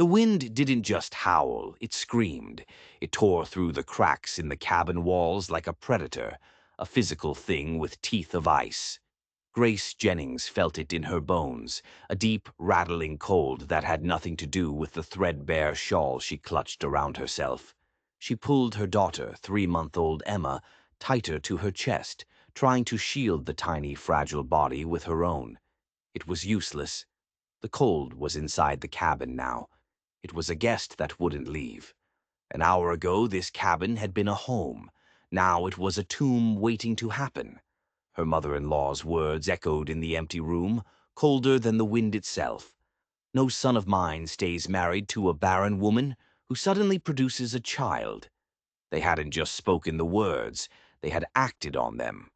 The wind didn't just howl, it screamed. It tore through the cracks in the cabin walls like a predator, a physical thing with teeth of ice. Grace Jennings felt it in her bones, a deep, rattling cold that had nothing to do with the threadbare shawl she clutched around herself. She pulled her daughter, 3-month-old Emma, tighter to her chest, trying to shield the tiny, fragile body with her own. It was useless. The cold was inside the cabin now. It was a guest that wouldn't leave. An hour ago, this cabin had been a home. Now it was a tomb waiting to happen. Her mother-in-law's words echoed in the empty room, colder than the wind itself. No son of mine stays married to a barren woman who suddenly produces a child. They hadn't just spoken the words, they had acted on them.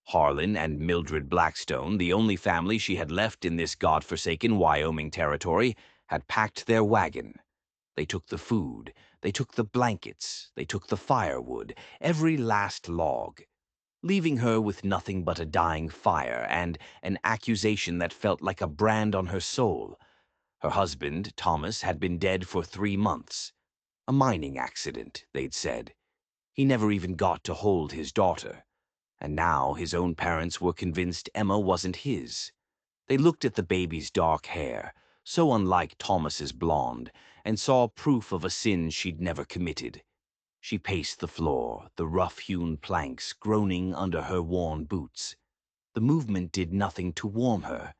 Harlan and Mildred Blackstone, the only family she had left in this godforsaken Wyoming territory, had packed their wagon. They took the food, they took the blankets, they took the firewood, every last log, leaving her with nothing but a dying fire and an accusation that felt like a brand on her soul. Her husband, Thomas, had been dead for 3 months. A mining accident, they'd said. He never even got to hold his daughter. And now his own parents were convinced Emma wasn't his. They looked at the baby's dark hair, so unlike Thomas's blonde, and saw proof of a sin she'd never committed. She paced the floor, the rough-hewn planks groaning under her worn boots. The movement did nothing to warm her.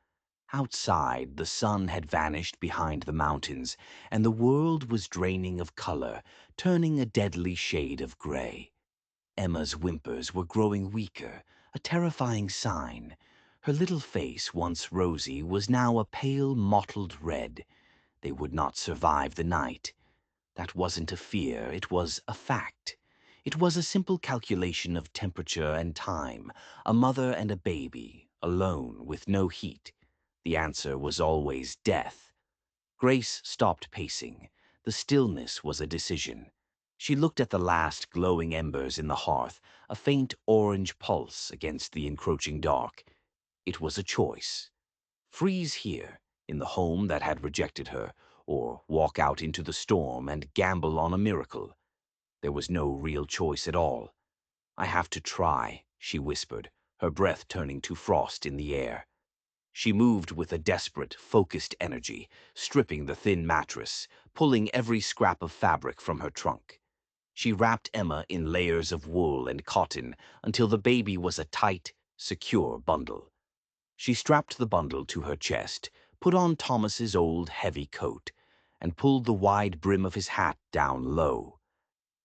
Outside, the sun had vanished behind the mountains, and the world was draining of color, turning a deadly shade of gray. Emma's whimpers were growing weaker, a terrifying sign. Her little face, once rosy, was now a pale, mottled red. They would not survive the night. That wasn't a fear, it was a fact. It was a simple calculation of temperature and time, a mother and a baby, alone, with no heat. The answer was always death. Grace stopped pacing. The stillness was a decision. She looked at the last glowing embers in the hearth, a faint orange pulse against the encroaching dark. It was a choice. Freeze here, in the home that had rejected her, or walk out into the storm and gamble on a miracle. There was no real choice at all. "I have to try," she whispered, her breath turning to frost in the air. She moved with a desperate, focused energy, stripping the thin mattress, pulling every scrap of fabric from her trunk. She wrapped Emma in layers of wool and cotton until the baby was a tight, secure bundle. She strapped the bundle to her chest, put on Thomas's old, heavy coat, and pulled the wide brim of his hat down low.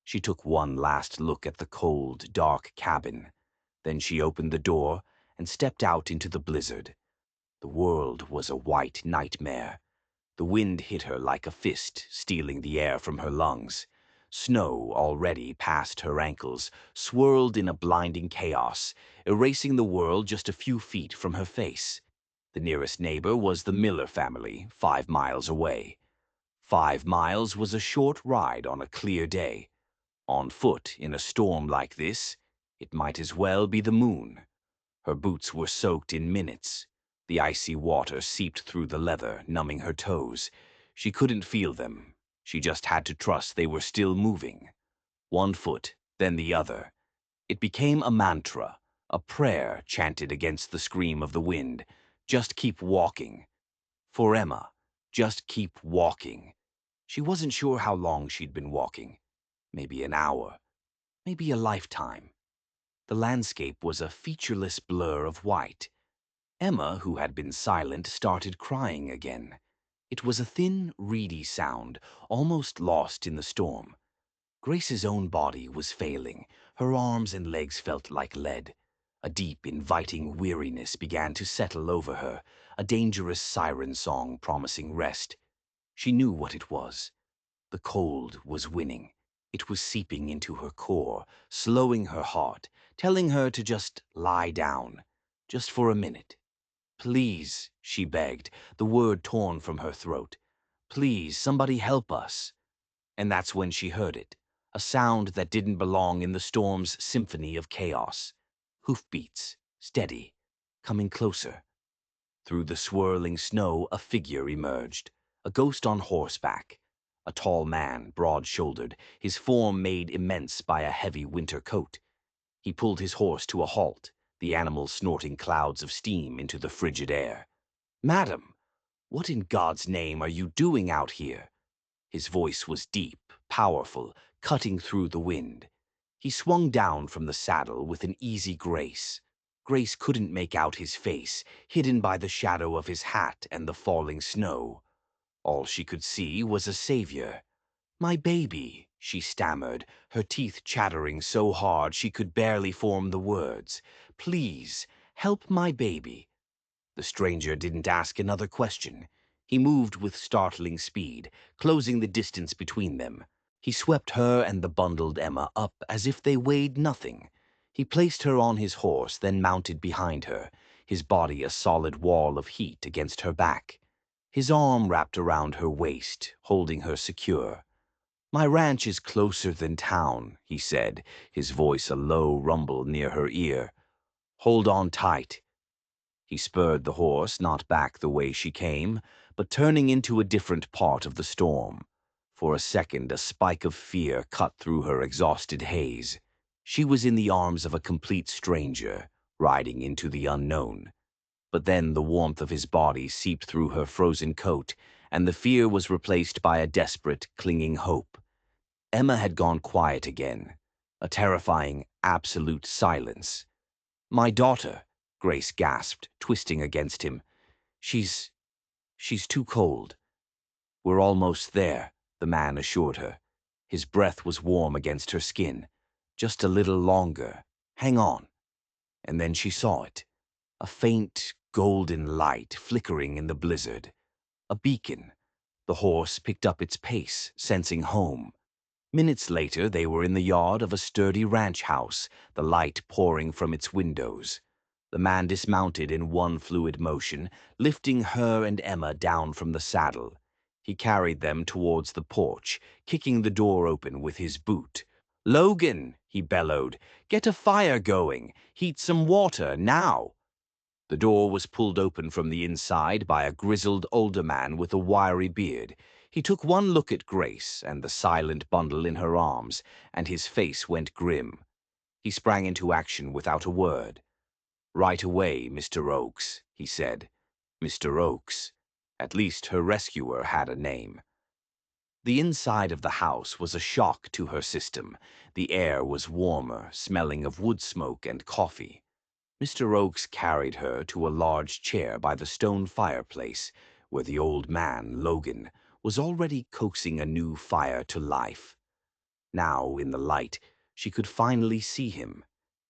She took one last look at the cold, dark cabin. Then she opened the door and stepped out into the blizzard. The world was a white nightmare. The wind hit her like a fist, stealing the air from her lungs. Snow, already past her ankles, swirled in a blinding chaos, erasing the world just a few feet from her face. The nearest neighbor was the Miller family, 5 miles away. 5 miles was a short ride on a clear day. On foot, in a storm like this, it might as well be the moon. Her boots were soaked in minutes. The icy water seeped through the leather, numbing her toes. She couldn't feel them. She just had to trust they were still moving. One foot, then the other. It became a mantra, a prayer chanted against the scream of the wind. Just keep walking. For Emma, just keep walking. She wasn't sure how long she'd been walking. Maybe an hour. Maybe a lifetime. The landscape was a featureless blur of white. Emma, who had been silent, started crying again. It was a thin, reedy sound, almost lost in the storm. Grace's own body was failing. Her arms and legs felt like lead. A deep, inviting weariness began to settle over her, a dangerous siren song promising rest. She knew what it was. The cold was winning. It was seeping into her core, slowing her heart, telling her to just lie down, just for a minute. "Please," she begged, the word torn from her throat. "Please, somebody help us." And that's when she heard it, a sound that didn't belong in the storm's symphony of chaos. Hoofbeats, steady, coming closer. Through the swirling snow, a figure emerged, a ghost on horseback. a tall man, broad-shouldered, his form made immense by a heavy winter coat. He pulled his horse to a halt, the animal snorting clouds of steam into the frigid air. "Madam, what in God's name are you doing out here?" His voice was deep, powerful, cutting through the wind. He swung down from the saddle with an easy grace. Grace couldn't make out his face, hidden by the shadow of his hat and the falling snow. All she could see was a savior. "My baby," she stammered, her teeth chattering so hard she could barely form the words. "Please, help my baby." The stranger didn't ask another question. He moved with startling speed, closing the distance between them. He swept her and the bundled Emma up as if they weighed nothing. He placed her on his horse, then mounted behind her, his body a solid wall of heat against her back. His arm wrapped around her waist, holding her secure. "My ranch is closer than town," he said, his voice a low rumble near her ear. "Hold on tight." He spurred the horse, not back the way she came, but turning into a different part of the storm. For a second, a spike of fear cut through her exhausted haze. She was in the arms of a complete stranger, riding into the unknown. But then the warmth of his body seeped through her frozen coat, and the fear was replaced by a desperate, clinging hope. Emma had gone quiet again, a terrifying, absolute silence. "My daughter," Grace gasped, twisting against him. She's too cold." "We're almost there," the man assured her. His breath was warm against her skin. "Just a little longer. Hang on." And then she saw it. A faint, golden light flickering in the blizzard. A beacon. The horse picked up its pace, sensing home. Minutes later, they were in the yard of a sturdy ranch house, the light pouring from its windows. The man dismounted in one fluid motion, lifting her and Emma down from the saddle. He carried them towards the porch, kicking the door open with his boot. "Logan," he bellowed, "get a fire going. Heat some water, now." The door was pulled open from the inside by a grizzled older man with a wiry beard. He took one look at Grace and the silent bundle in her arms, and his face went grim. He sprang into action without a word. "Right away, Mr. Oakes," he said. Mr. Oakes. At least her rescuer had a name. The inside of the house was a shock to her system. The air was warmer, smelling of wood smoke and coffee. Mr. Oakes carried her to a large chair by the stone fireplace, where the old man, Logan, was already coaxing a new fire to life. Now, in the light, she could finally see him.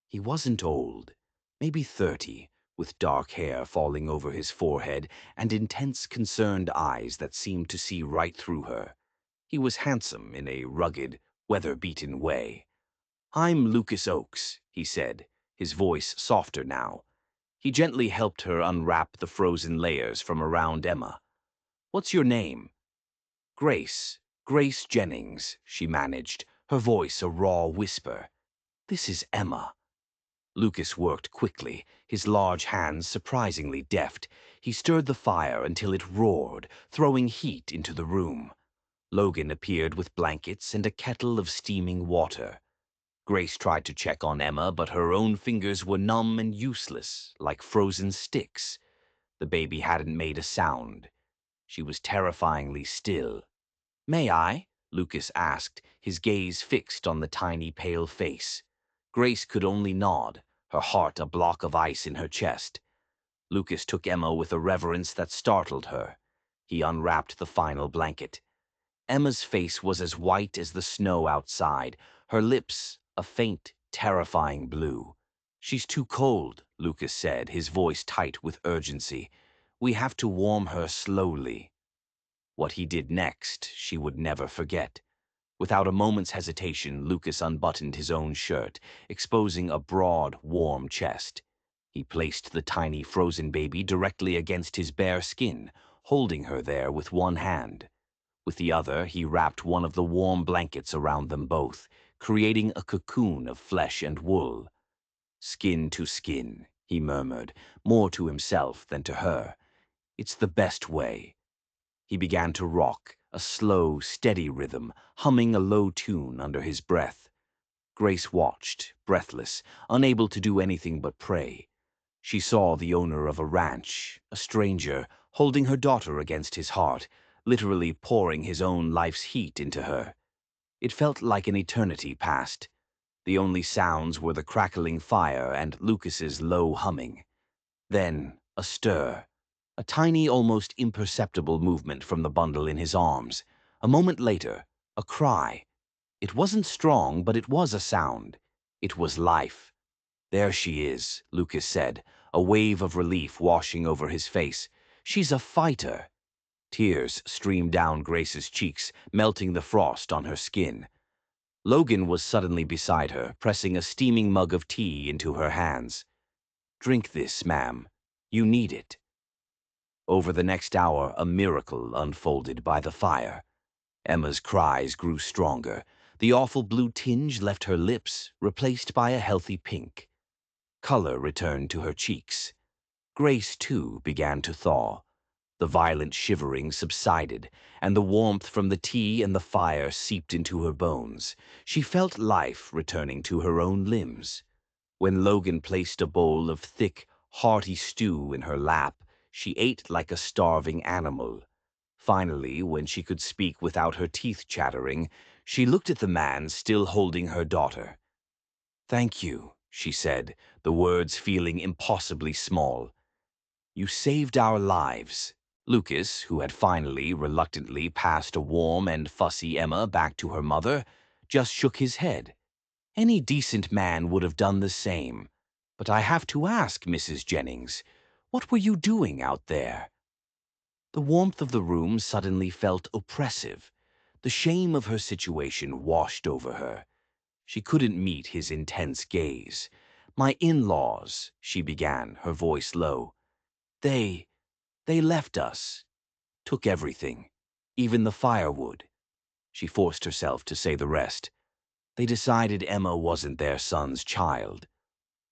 He wasn't old, maybe 30, with dark hair falling over his forehead and intense, concerned eyes that seemed to see right through her. He was handsome in a rugged, weather-beaten way. "I'm Lucas Oakes," he said, his voice softer now. He gently helped her unwrap the frozen layers from around Emma. "What's your name?" Grace Jennings," she managed, her voice a raw whisper. "This is Emma." Lucas worked quickly, his large hands surprisingly deft. He stirred the fire until it roared, throwing heat into the room. Logan appeared with blankets and a kettle of steaming water. Grace tried to check on Emma, but her own fingers were numb and useless, like frozen sticks. The baby hadn't made a sound. She was terrifyingly still. "May I?" Lucas asked, his gaze fixed on the tiny pale face. Grace could only nod, her heart a block of ice in her chest. Lucas took Emma with a reverence that startled her. He unwrapped the final blanket. Emma's face was as white as the snow outside, her lips a faint, terrifying blue. "She's too cold," Lucas said, his voice tight with urgency. "We have to warm her slowly." What he did next, she would never forget. Without a moment's hesitation, Lucas unbuttoned his own shirt, exposing a broad, warm chest. He placed the tiny frozen baby directly against his bare skin, holding her there with one hand. With the other, he wrapped one of the warm blankets around them both, creating a cocoon of flesh and wool. "Skin to skin," he murmured, more to himself than to her. "It's the best way." He began to rock, a slow, steady rhythm, humming a low tune under his breath. Grace watched, breathless, unable to do anything but pray. She saw the owner of a ranch, a stranger, holding her daughter against his heart, literally pouring his own life's heat into her. It felt like an eternity passed. The only sounds were the crackling fire and Lucas's low humming. Then, a stir. A tiny, almost imperceptible movement from the bundle in his arms. A moment later, a cry. It wasn't strong, but it was a sound. It was life. "There she is," Lucas said, a wave of relief washing over his face. "She's a fighter." Tears streamed down Grace's cheeks, melting the frost on her skin. Logan was suddenly beside her, pressing a steaming mug of tea into her hands. "Drink this, ma'am. You need it." Over the next hour, a miracle unfolded by the fire. Emma's cries grew stronger. The awful blue tinge left her lips, replaced by a healthy pink. Color returned to her cheeks. Grace, too, began to thaw. The violent shivering subsided, and the warmth from the tea and the fire seeped into her bones. She felt life returning to her own limbs. When Logan placed a bowl of thick, hearty stew in her lap, she ate like a starving animal. Finally, when she could speak without her teeth chattering, she looked at the man still holding her daughter. "Thank you," she said, the words feeling impossibly small. "You saved our lives." Lucas, who had finally, reluctantly passed a warm and fussy Emma back to her mother, just shook his head. "Any decent man would have done the same. But I have to ask, Mrs. Jennings, what were you doing out there?" The warmth of the room suddenly felt oppressive. The shame of her situation washed over her. She couldn't meet his intense gaze. "My in-laws," she began, her voice low. They left us. Took everything. Even the firewood." She forced herself to say the rest. "They decided Emma wasn't their son's child."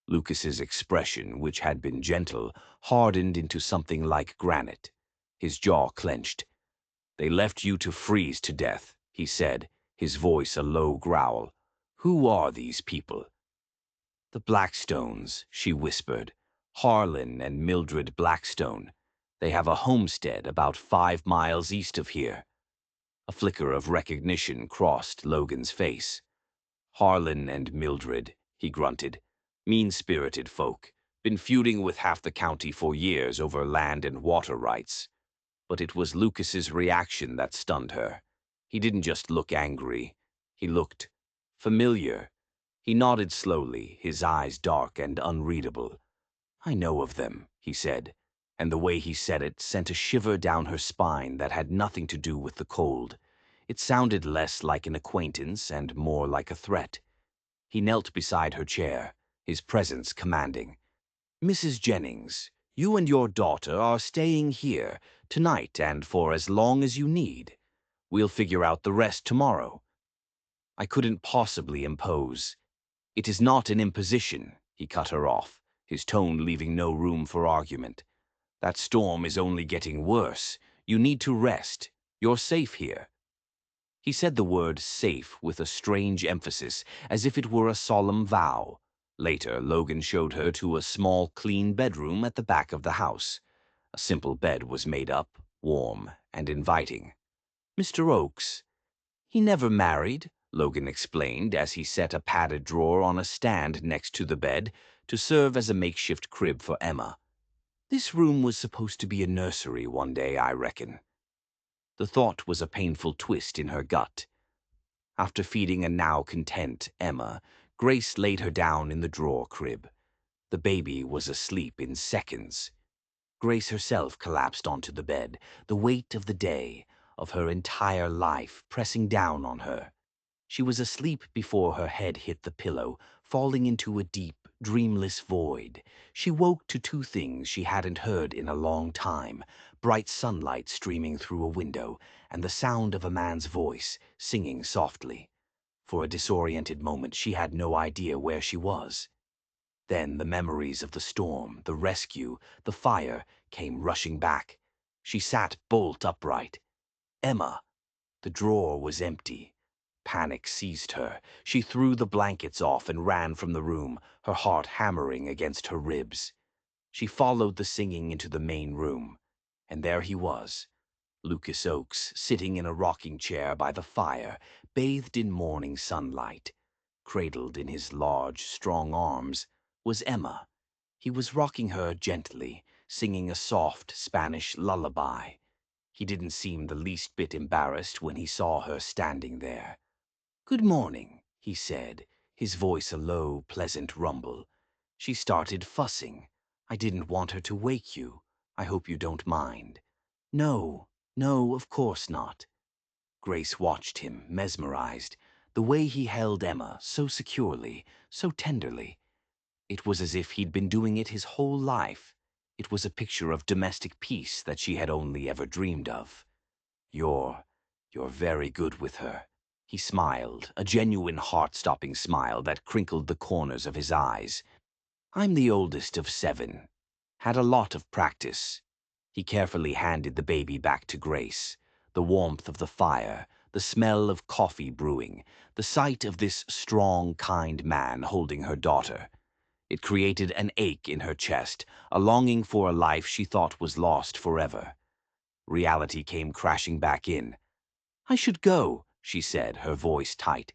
Lucas's expression, which had been gentle, hardened into something like granite. His jaw clenched. "They left you to freeze to death," he said, his voice a low growl. "Who are these people?" "The Blackstones," she whispered. "Harlan and Mildred Blackstone. They have a homestead about 5 miles east of here." A flicker of recognition crossed Logan's face. "Harlan and Mildred," he grunted. "Mean-spirited folk. Been feuding with half the county for years over land and water rights." But it was Lucas's reaction that stunned her. He didn't just look angry. He looked familiar. He nodded slowly, his eyes dark and unreadable. "I know of them," he said, and the way he said it sent a shiver down her spine that had nothing to do with the cold. It sounded less like an acquaintance and more like a threat. He knelt beside her chair, his presence commanding. "Mrs. Jennings, you and your daughter are staying here, tonight and for as long as you need. We'll figure out the rest tomorrow." "I couldn't possibly impose." "It is not an imposition," he cut her off, his tone leaving no room for argument. "That storm is only getting worse. You need to rest. You're safe here." He said the word safe with a strange emphasis, as if it were a solemn vow. Later, Logan showed her to a small, clean bedroom at the back of the house. A simple bed was made up, warm and inviting. "Mr. Oakes." "He never married," Logan explained as he set a padded drawer on a stand next to the bed to serve as a makeshift crib for Emma. "This room was supposed to be a nursery one day, I reckon." The thought was a painful twist in her gut. After feeding a now content Emma, Grace laid her down in the drawer crib. The baby was asleep in seconds. Grace herself collapsed onto the bed, the weight of the day, of her entire life, pressing down on her. She was asleep before her head hit the pillow, falling into a deep, dreamless void. She woke to two things she hadn't heard in a long time: bright sunlight streaming through a window, and the sound of a man's voice, singing softly. For a disoriented moment, she had no idea where she was. Then the memories of the storm, the rescue, the fire came rushing back. She sat bolt upright. Emma. The drawer was empty. Panic seized her. She threw the blankets off and ran from the room, her heart hammering against her ribs. She followed the singing into the main room, and there he was, Lucas Oakes, sitting in a rocking chair by the fire, bathed in morning sunlight. Cradled in his large, strong arms was Emma. He was rocking her gently, singing a soft Spanish lullaby. He didn't seem the least bit embarrassed when he saw her standing there. "Good morning," he said, his voice a low, pleasant rumble. She started fussing. "I didn't want her to wake you. I hope you don't mind." "No, no, of course not." Grace watched him, mesmerized. The way he held Emma, so securely, so tenderly. It was as if he'd been doing it his whole life. It was a picture of domestic peace that she had only ever dreamed of. You're very good with her." He smiled, a genuine heart-stopping smile that crinkled the corners of his eyes. "I'm the oldest of 7. Had a lot of practice." He carefully handed the baby back to Grace. The warmth of the fire, the smell of coffee brewing, the sight of this strong, kind man holding her daughter. It created an ache in her chest, a longing for a life she thought was lost forever. Reality came crashing back in. "I should go," she said, her voice tight.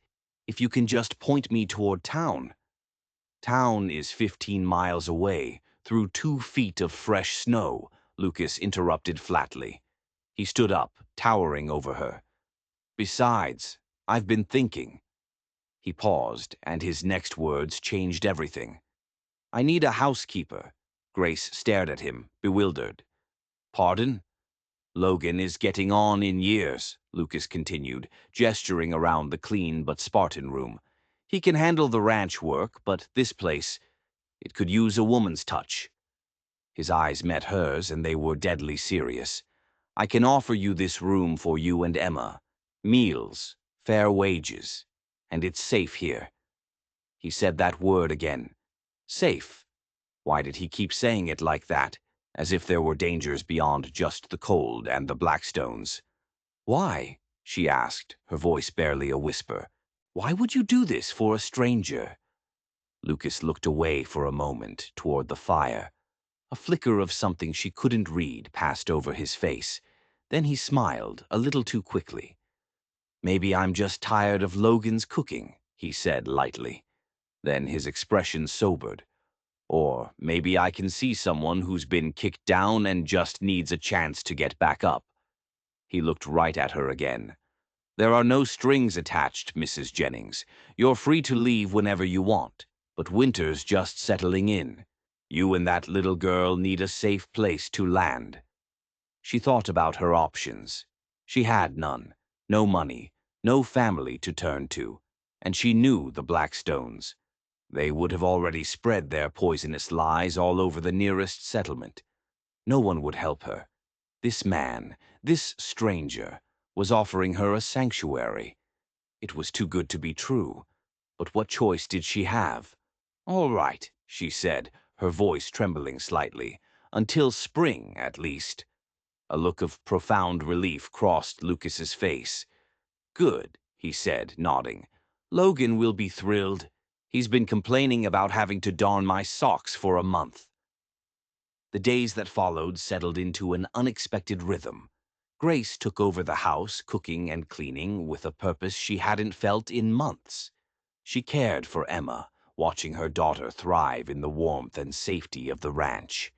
"If you can just point me toward town." "Town is 15 miles away, through 2 feet of fresh snow," Lucas interrupted flatly. He stood up, towering over her. "Besides, I've been thinking." He paused, and his next words changed everything. "I need a housekeeper." Grace stared at him, bewildered. "Pardon?" "Logan is getting on in years," Lucas continued, gesturing around the clean but Spartan room. "He can handle the ranch work, but this place, it could use a woman's touch." His eyes met hers, and they were deadly serious. "I can offer you this room for you and Emma. Meals, fair wages, and it's safe here." He said that word again. Safe. Why did he keep saying it like that, as if there were dangers beyond just the cold and the Blackstones? "Why?" she asked, her voice barely a whisper. "Why would you do this for a stranger?" Lucas looked away for a moment, toward the fire. A flicker of something she couldn't read passed over his face. Then he smiled, a little too quickly. "Maybe I'm just tired of Logan's cooking," he said lightly. Then his expression sobered. "Or maybe I can see someone who's been kicked down and just needs a chance to get back up." He looked right at her again. "There are no strings attached, Mrs. Jennings. You're free to leave whenever you want, but winter's just settling in. You and that little girl need a safe place to land." She thought about her options. She had none. No money, no family to turn to, and she knew the Blackstones. They would have already spread their poisonous lies all over the nearest settlement. No one would help her. This man, this stranger, was offering her a sanctuary. It was too good to be true. But what choice did she have? "All right," she said, her voice trembling slightly. "Until spring, at least." A look of profound relief crossed Lucas's face. "Good," he said, nodding. "Logan will be thrilled. He's been complaining about having to darn my socks for a month." The days that followed settled into an unexpected rhythm. Grace took over the house, cooking and cleaning, with a purpose she hadn't felt in months. She cared for Emma, watching her daughter thrive in the warmth and safety of the ranch.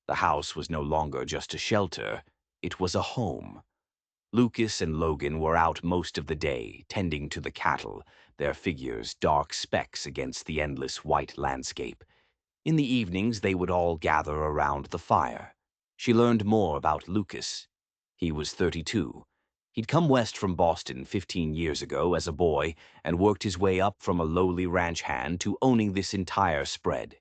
The house was no longer just a shelter, it was a home. Lucas and Logan were out most of the day, tending to the cattle, their figures dark specks against the endless white landscape. In the evenings, they would all gather around the fire. She learned more about Lucas. He was 32. He'd come west from Boston 15 years ago as a boy and worked his way up from a lowly ranch hand to owning this entire spread.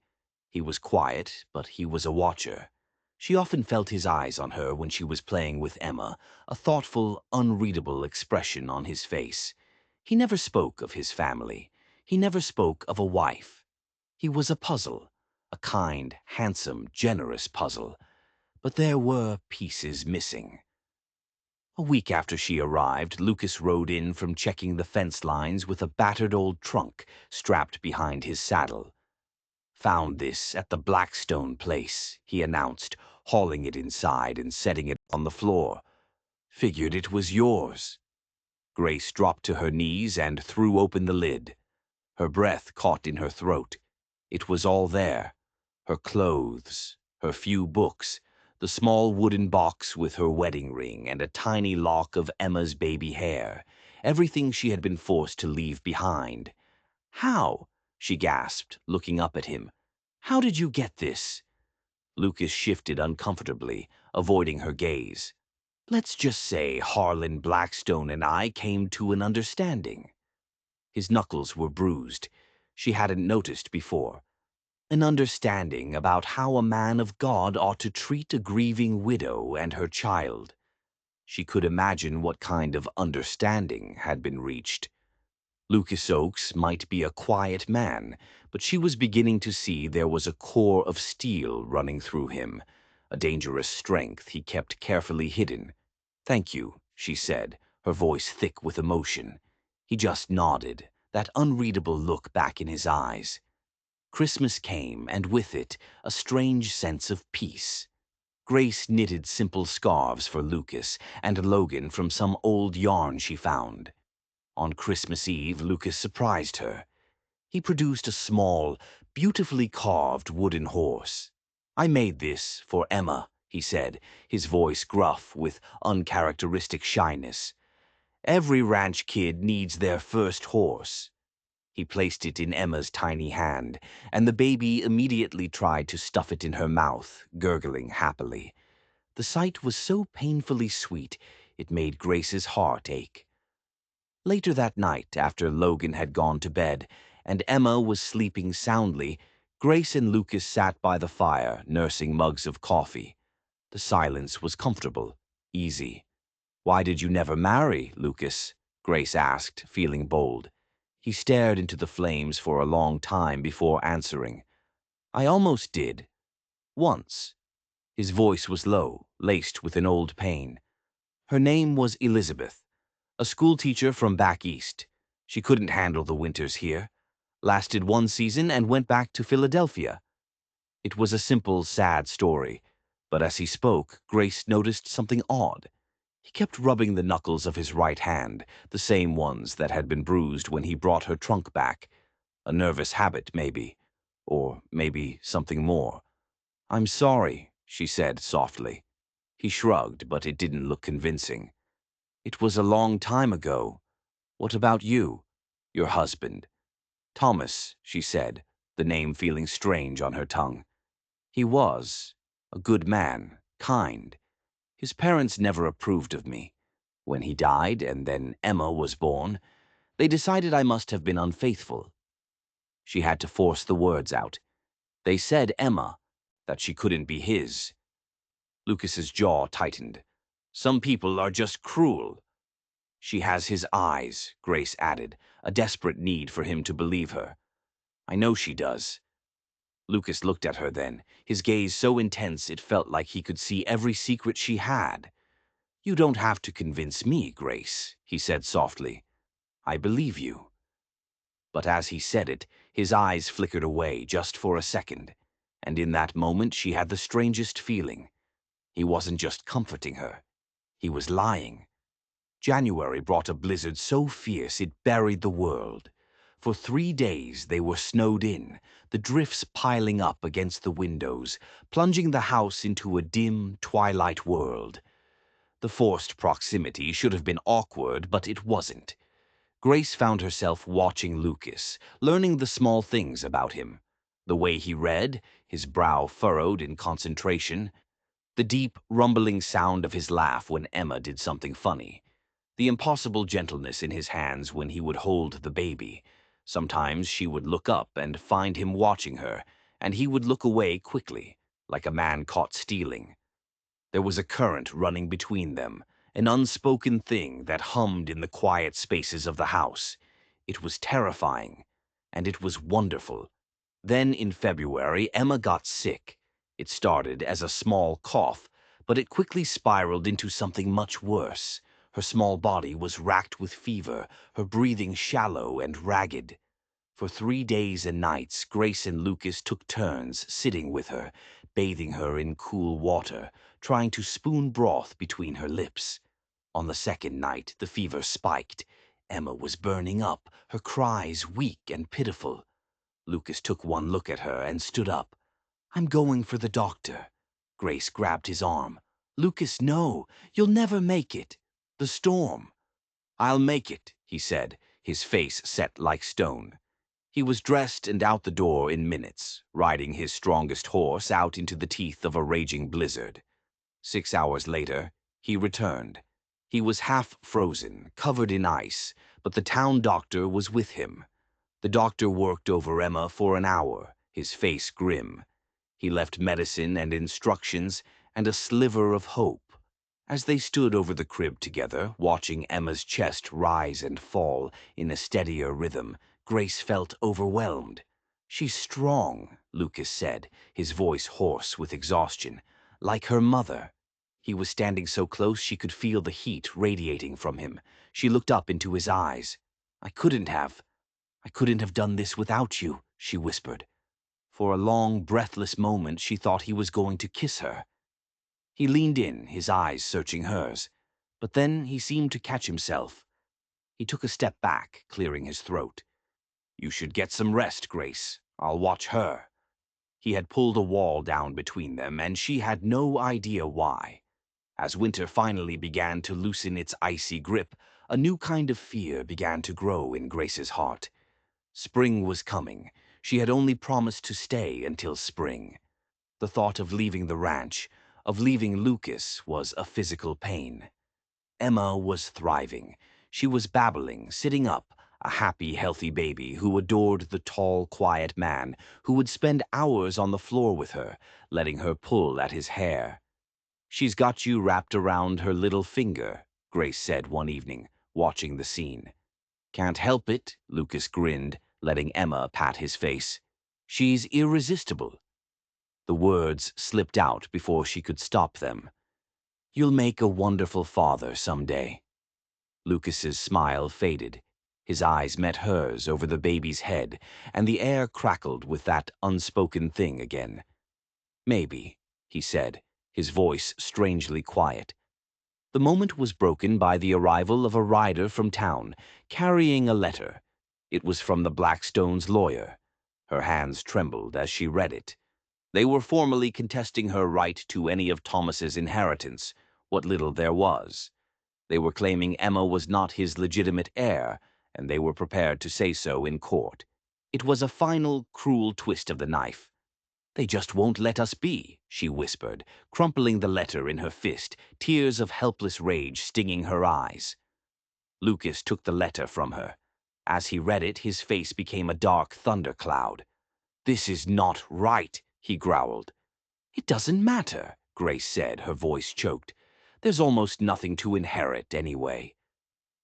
He was quiet, but he was a watcher. She often felt his eyes on her when she was playing with Emma, a thoughtful, unreadable expression on his face. He never spoke of his family. He never spoke of a wife. He was a puzzle. A kind, handsome, generous puzzle. But there were pieces missing. A week after she arrived, Lucas rode in from checking the fence lines with a battered old trunk strapped behind his saddle. "Found this at the Blackstone place," he announced, hauling it inside and setting it on the floor. "Figured it was yours." Grace dropped to her knees and threw open the lid. Her breath caught in her throat. It was all there. Her clothes, her few books, the small wooden box with her wedding ring and a tiny lock of Emma's baby hair, everything she had been forced to leave behind. "How?" she gasped, looking up at him. "How did you get this?" Lucas shifted uncomfortably, avoiding her gaze. "Let's just say Harlan Blackstone and I came to an understanding." His knuckles were bruised. She hadn't noticed before. An understanding about how a man of God ought to treat a grieving widow and her child. She could imagine what kind of understanding had been reached. Lucas Oakes might be a quiet man, but she was beginning to see there was a core of steel running through him, a dangerous strength he kept carefully hidden. "Thank you," she said, her voice thick with emotion. He just nodded, that unreadable look back in his eyes. Christmas came, and with it, a strange sense of peace. Grace knitted simple scarves for Lucas and Logan from some old yarn she found. On Christmas Eve, Lucas surprised her. He produced a small, beautifully carved wooden horse. "I made this for Emma," he said, his voice gruff with uncharacteristic shyness. "Every ranch kid needs their first horse." He placed it in Emma's tiny hand, and the baby immediately tried to stuff it in her mouth, gurgling happily. The sight was so painfully sweet, it made Grace's heart ache. Later that night, after Logan had gone to bed, and Emma was sleeping soundly, Grace and Lucas sat by the fire, nursing mugs of coffee. The silence was comfortable, easy. "Why did you never marry, Lucas?" Grace asked, feeling bold. He stared into the flames for a long time before answering. "I almost did. Once." His voice was low, laced with an old pain. "Her name was Elizabeth, a schoolteacher from back east. She couldn't handle the winters here. Lasted one season and went back to Philadelphia." It was a simple, sad story, but as he spoke, Grace noticed something odd. He kept rubbing the knuckles of his right hand, the same ones that had been bruised when he brought her trunk back. A nervous habit, maybe. Or maybe something more. "I'm sorry," she said softly. He shrugged, but it didn't look convincing. "It was a long time ago. What about you? Your husband?" "Thomas," she said, the name feeling strange on her tongue. "He was a good man, kind. His parents never approved of me. When he died, and then Emma was born, they decided I must have been unfaithful." She had to force the words out. "They said Emma, that she couldn't be his." Lucas's jaw tightened. "Some people are just cruel." "She has his eyes," Grace added, a desperate need for him to believe her. "I know she does." Lucas looked at her then, his gaze so intense it felt like he could see every secret she had. "You don't have to convince me, Grace," he said softly. "I believe you." But as he said it, his eyes flickered away just for a second, and in that moment she had the strangest feeling. He wasn't just comforting her. He was lying. January brought a blizzard so fierce it buried the world. For 3 days they were snowed in, the drifts piling up against the windows, plunging the house into a dim, twilight world. The forced proximity should have been awkward, but it wasn't. Grace found herself watching Lucas, learning the small things about him. The way he read, his brow furrowed in concentration. The deep, rumbling sound of his laugh when Emma did something funny. The impossible gentleness in his hands when he would hold the baby. Sometimes she would look up and find him watching her, and he would look away quickly, like a man caught stealing. There was a current running between them, an unspoken thing that hummed in the quiet spaces of the house. It was terrifying, and it was wonderful. Then in February, Emma got sick. It started as a small cough, but it quickly spiraled into something much worse. Her small body was racked with fever, her breathing shallow and ragged. For 3 days and nights, Grace and Lucas took turns sitting with her, bathing her in cool water, trying to spoon broth between her lips. On the second night, the fever spiked. Emma was burning up, her cries weak and pitiful. Lucas took one look at her and stood up. "I'm going for the doctor." Grace grabbed his arm. "Lucas, no, you'll never make it. The storm." "I'll make it," he said, his face set like stone. He was dressed and out the door in minutes, riding his strongest horse out into the teeth of a raging blizzard. 6 hours later, he returned. He was half frozen, covered in ice, but the town doctor was with him. The doctor worked over Emma for an hour, his face grim. He left medicine and instructions and a sliver of hope. As they stood over the crib together, watching Emma's chest rise and fall in a steadier rhythm, Grace felt overwhelmed. "She's strong," Lucas said, his voice hoarse with exhaustion, "like her mother." He was standing so close she could feel the heat radiating from him. She looked up into his eyes. I couldn't have done this without you," she whispered. For a long, breathless moment, she thought he was going to kiss her. He leaned in, his eyes searching hers. But then he seemed to catch himself. He took a step back, clearing his throat. "You should get some rest, Grace. I'll watch her." He had pulled a wall down between them, and she had no idea why. As winter finally began to loosen its icy grip, a new kind of fear began to grow in Grace's heart. Spring was coming. She had only promised to stay until spring. The thought of leaving the ranch, of leaving Lucas, was a physical pain. Emma was thriving. She was babbling, sitting up, a happy, healthy baby who adored the tall, quiet man who would spend hours on the floor with her, letting her pull at his hair. "She's got you wrapped around her little finger," Grace said one evening, watching the scene. "Can't help it," Lucas grinned, letting Emma pat his face. "She's irresistible." The words slipped out before she could stop them. "You'll make a wonderful father someday." Lucas's smile faded. His eyes met hers over the baby's head, and the air crackled with that unspoken thing again. "Maybe," he said, his voice strangely quiet. The moment was broken by the arrival of a rider from town, carrying a letter. It was from the Blackstones' lawyer. Her hands trembled as she read it. They were formally contesting her right to any of Thomas's inheritance, what little there was. They were claiming Emma was not his legitimate heir, and they were prepared to say so in court. It was a final, cruel twist of the knife. "They just won't let us be," she whispered, crumpling the letter in her fist, tears of helpless rage stinging her eyes. Lucas took the letter from her. As he read it, his face became a dark thundercloud. "This is not right," he growled. "It doesn't matter," Grace said, her voice choked. "There's almost nothing to inherit anyway."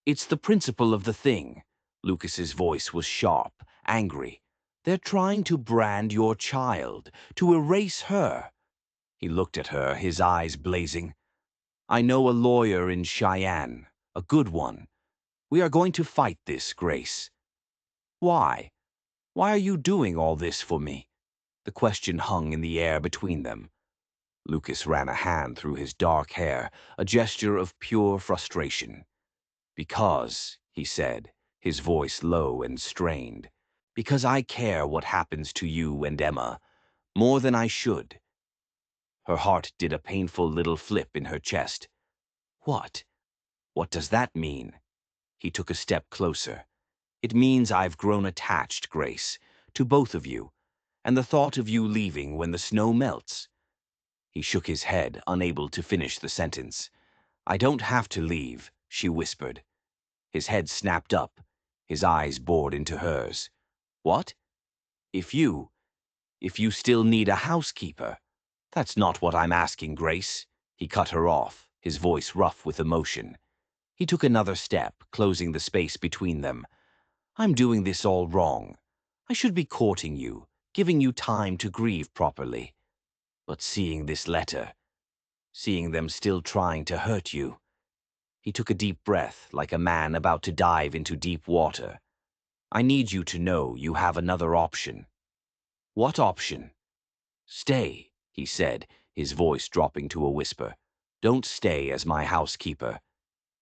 "It's the principle of the thing." Lucas's voice was sharp, angry. "They're trying to brand your child, to erase her." He looked at her, his eyes blazing. "I know a lawyer in Cheyenne, a good one. We are going to fight this, Grace." "Why? Why are you doing all this for me?" The question hung in the air between them. Lucas ran a hand through his dark hair, a gesture of pure frustration. "Because," he said, his voice low and strained, "because I care what happens to you and Emma, more than I should." Her heart did a painful little flip in her chest. "What? What does that mean?" He took a step closer. "It means I've grown attached, Grace, to both of you, and the thought of you leaving when the snow melts." He shook his head, unable to finish the sentence. "I don't have to leave," she whispered. His head snapped up. His eyes bored into hers. "What? If you still need a housekeeper." "That's not what I'm asking, Grace." He cut her off, his voice rough with emotion. He took another step, closing the space between them. "I'm doing this all wrong. I should be courting you, giving you time to grieve properly. But seeing this letter, seeing them still trying to hurt you. He took a deep breath, like a man about to dive into deep water. I need you to know you have another option. What option? Stay, he said, his voice dropping to a whisper. Don't stay as my housekeeper.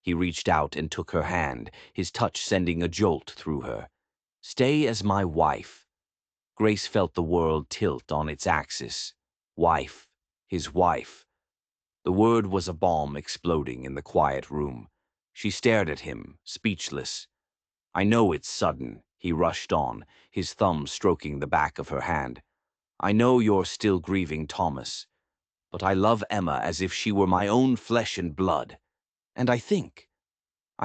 He reached out and took her hand, his touch sending a jolt through her. Stay as my wife. Grace felt the world tilt on its axis. Wife. His wife. The word was a bomb exploding in the quiet room. She stared at him, speechless. I know it's sudden, he rushed on, his thumb stroking the back of her hand. I know you're still grieving Thomas, but I love Emma as if she were my own flesh and blood. And I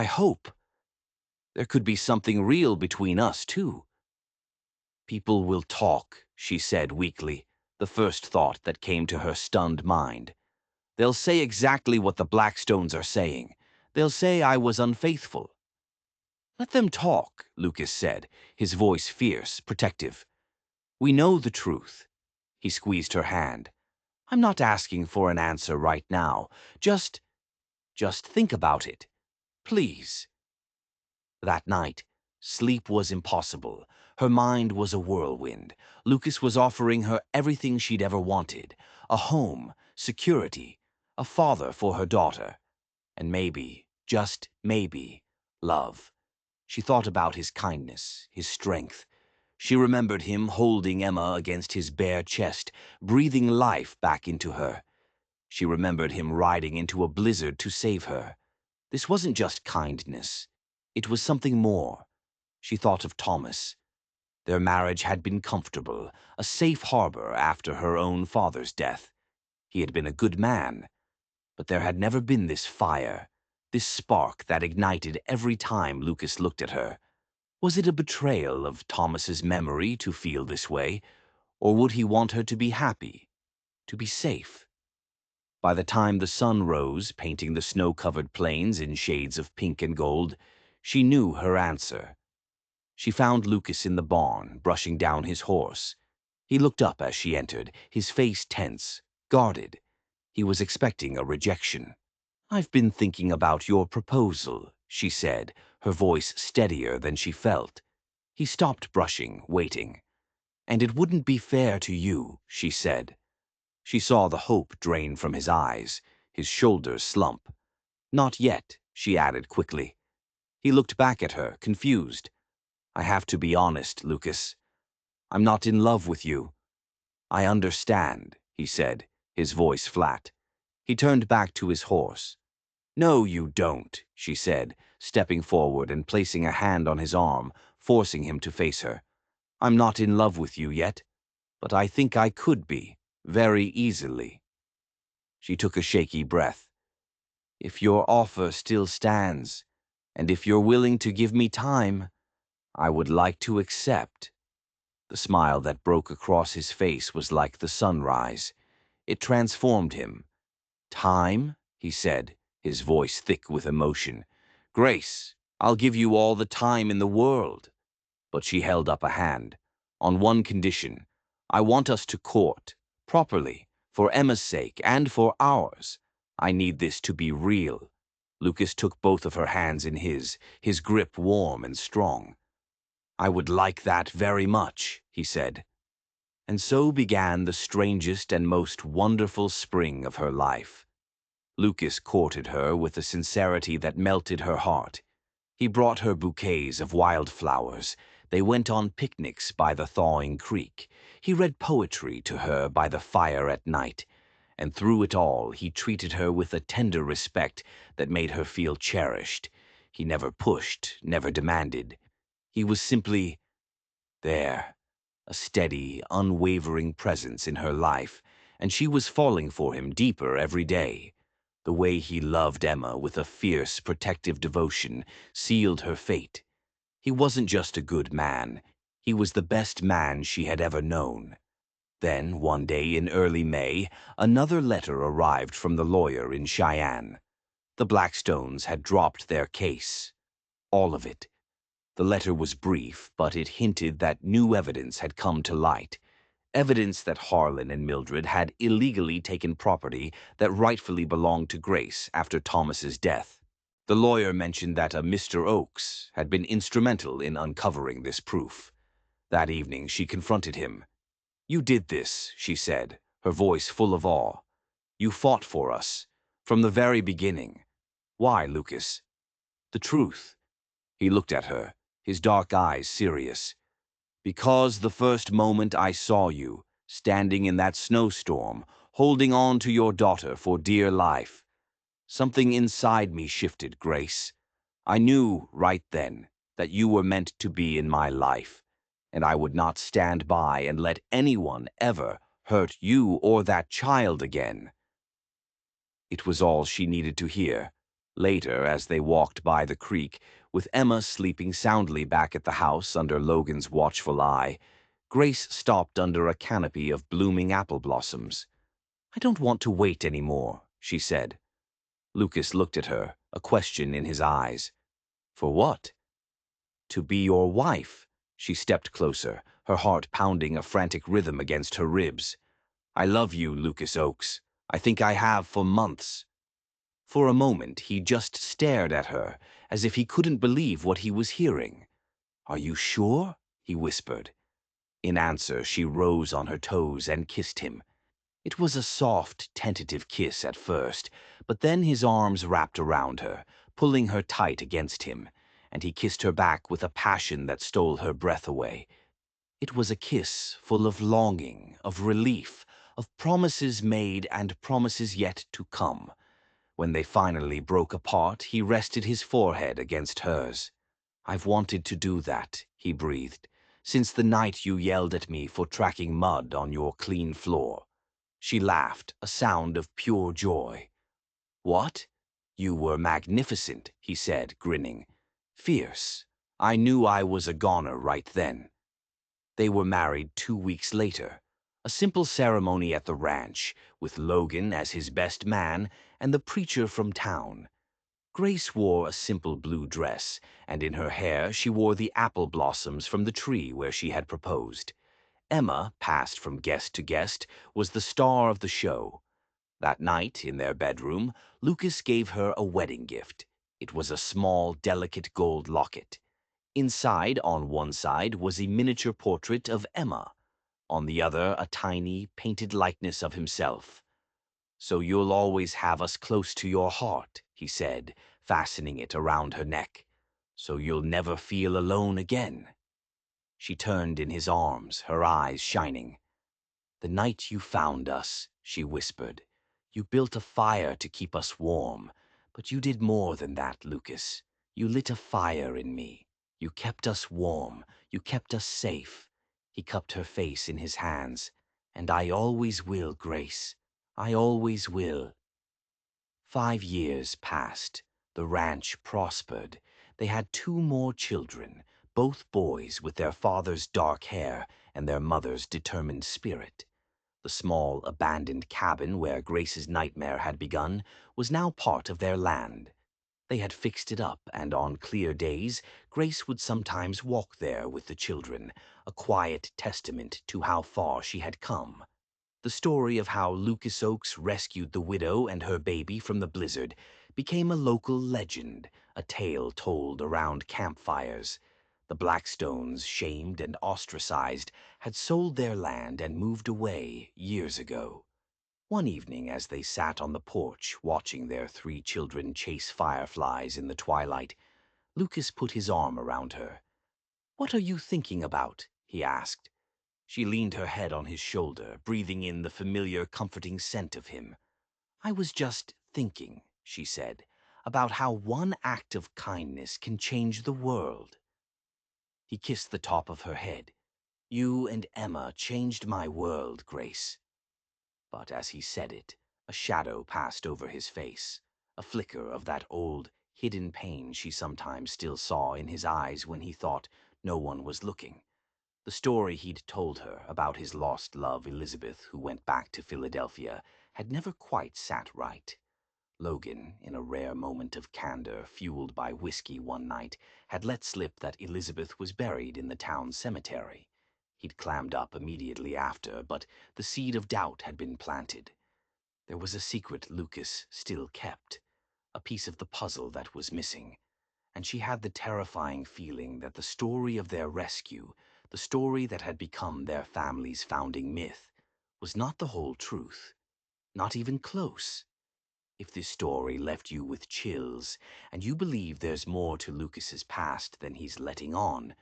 hope, there could be something real between us, too. People will talk, she said weakly, the first thought that came to her stunned mind. They'll say exactly what the Blackstones are saying. They'll say I was unfaithful. Let them talk, Lucas said, his voice fierce, protective. We know the truth. He squeezed her hand. I'm not asking for an answer right now. Just think about it. Please. That night, sleep was impossible. Her mind was a whirlwind. Lucas was offering her everything she'd ever wanted. A home, security, a father for her daughter. And maybe, just maybe, love. She thought about his kindness, his strength. She remembered him holding Emma against his bare chest, breathing life back into her. She remembered him riding into a blizzard to save her. This wasn't just kindness. It was something more. She thought of Thomas. Their marriage had been comfortable, a safe harbor after her own father's death. He had been a good man, but there had never been this fire, this spark that ignited every time Lucas looked at her. Was it a betrayal of Thomas's memory to feel this way, or would he want her to be happy, to be safe? By the time the sun rose, painting the snow-covered plains in shades of pink and gold, she knew her answer. She found Lucas in the barn, brushing down his horse. He looked up as she entered, his face tense, guarded. He was expecting a rejection. I've been thinking about your proposal, she said, her voice steadier than she felt. He stopped brushing, waiting. And it wouldn't be fair to you, she said. She saw the hope drain from his eyes, his shoulders slump. Not yet, she added quickly. He looked back at her, confused. I have to be honest, Lucas. I'm not in love with you. I understand, he said, his voice flat. He turned back to his horse. No, you don't, she said, stepping forward and placing a hand on his arm, forcing him to face her. I'm not in love with you yet, but I think I could be, very easily. She took a shaky breath. If your offer still stands, and if you're willing to give me time, I would like to accept. The smile that broke across his face was like the sunrise. It transformed him. Time, he said, his voice thick with emotion. Grace, I'll give you all the time in the world. But she held up a hand. On one condition. I want us to court, properly, for Emma's sake and for ours. I need this to be real. Lucas took both of her hands in his grip warm and strong. I would like that very much, he said. And so began the strangest and most wonderful spring of her life. Lucas courted her with a sincerity that melted her heart. He brought her bouquets of wildflowers. They went on picnics by the thawing creek. He read poetry to her by the fire at night. And through it all, he treated her with a tender respect that made her feel cherished. He never pushed, never demanded. He was simply there, a steady, unwavering presence in her life, and she was falling for him deeper every day. The way he loved Emma with a fierce, protective devotion sealed her fate. He wasn't just a good man. He was the best man she had ever known. Then, one day in early May, another letter arrived from the lawyer in Cheyenne. The Blackstones had dropped their case. All of it. The letter was brief, but it hinted that new evidence had come to light. evidence that Harlan and Mildred had illegally taken property that rightfully belonged to Grace after Thomas's death. The lawyer mentioned that a Mr. Oakes had been instrumental in uncovering this proof. That evening, she confronted him. "You did this," she said, her voice full of awe. "You fought for us, from the very beginning. Why, Lucas?" "The truth." He looked at her, his dark eyes serious. "Because the first moment I saw you, standing in that snowstorm, holding on to your daughter for dear life, something inside me shifted, Grace. I knew right then that you were meant to be in my life, and I would not stand by and let anyone ever hurt you or that child again." It was all she needed to hear. Later, as they walked by the creek, with Emma sleeping soundly back at the house under Logan's watchful eye, Grace stopped under a canopy of blooming apple blossoms. "I don't want to wait any more," she said. Lucas looked at her, a question in his eyes. "For what?" "To be your wife." She stepped closer, her heart pounding a frantic rhythm against her ribs. "I love you, Lucas Oakes. I think I have for months." For a moment, he just stared at her, as if he couldn't believe what he was hearing. "Are you sure?" he whispered. In answer, she rose on her toes and kissed him. It was a soft, tentative kiss at first, but then his arms wrapped around her, pulling her tight against him, and he kissed her back with a passion that stole her breath away. It was a kiss full of longing, of relief, of promises made and promises yet to come. When they finally broke apart, he rested his forehead against hers. "I've wanted to do that," he breathed, "since the night you yelled at me for tracking mud on your clean floor." She laughed, a sound of pure joy. "What?" "You were magnificent," he said, grinning. "Fierce. I knew I was a goner right then." They were married 2 weeks later. A simple ceremony at the ranch, with Logan as his best man and the preacher from town. Grace wore a simple blue dress, and in her hair she wore the apple blossoms from the tree where she had proposed. Emma, passed from guest to guest, was the star of the show. That night, in their bedroom, Lucas gave her a wedding gift. It was a small, delicate gold locket. Inside, on one side, was a miniature portrait of Emma. On the other, a tiny, painted likeness of himself. "So you'll always have us close to your heart," he said, fastening it around her neck. "So you'll never feel alone again." She turned in his arms, her eyes shining. "The night you found us," she whispered, "you built a fire to keep us warm. But you did more than that, Lucas. You lit a fire in me. You kept us warm. You kept us safe." He cupped her face in his hands. "And I always will, Grace. I always will." 5 years passed. The ranch prospered. They had 2 more children, both boys with their father's dark hair and their mother's determined spirit. The small, abandoned cabin where Grace's nightmare had begun was now part of their land. They had fixed it up, and on clear days, Grace would sometimes walk there with the children, a quiet testament to how far she had come. The story of how Lucas Oakes rescued the widow and her baby from the blizzard became a local legend, a tale told around campfires. The Blackstones, shamed and ostracized, had sold their land and moved away years ago. One evening, as they sat on the porch watching their 3 children chase fireflies in the twilight, Lucas put his arm around her. "What are you thinking about?" he asked. She leaned her head on his shoulder, breathing in the familiar, comforting scent of him. "I was just thinking," she said, "about how one act of kindness can change the world." He kissed the top of her head. "You and Emma changed my world, Grace." But as he said it, a shadow passed over his face, a flicker of that old, hidden pain she sometimes still saw in his eyes when he thought no one was looking. The story he'd told her about his lost love, Elizabeth, who went back to Philadelphia, had never quite sat right. Logan, in a rare moment of candor fueled by whiskey one night, had let slip that Elizabeth was buried in the town cemetery. He'd clammed up immediately after, but the seed of doubt had been planted. There was a secret Lucas still kept, a piece of the puzzle that was missing, and she had the terrifying feeling that the story of their rescue, the story that had become their family's founding myth, was not the whole truth, not even close. If this story left you with chills, and you believe there's more to Lucas's past than he's letting on,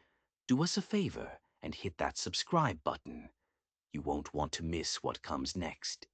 do us a favor and hit that subscribe button. You won't want to miss what comes next.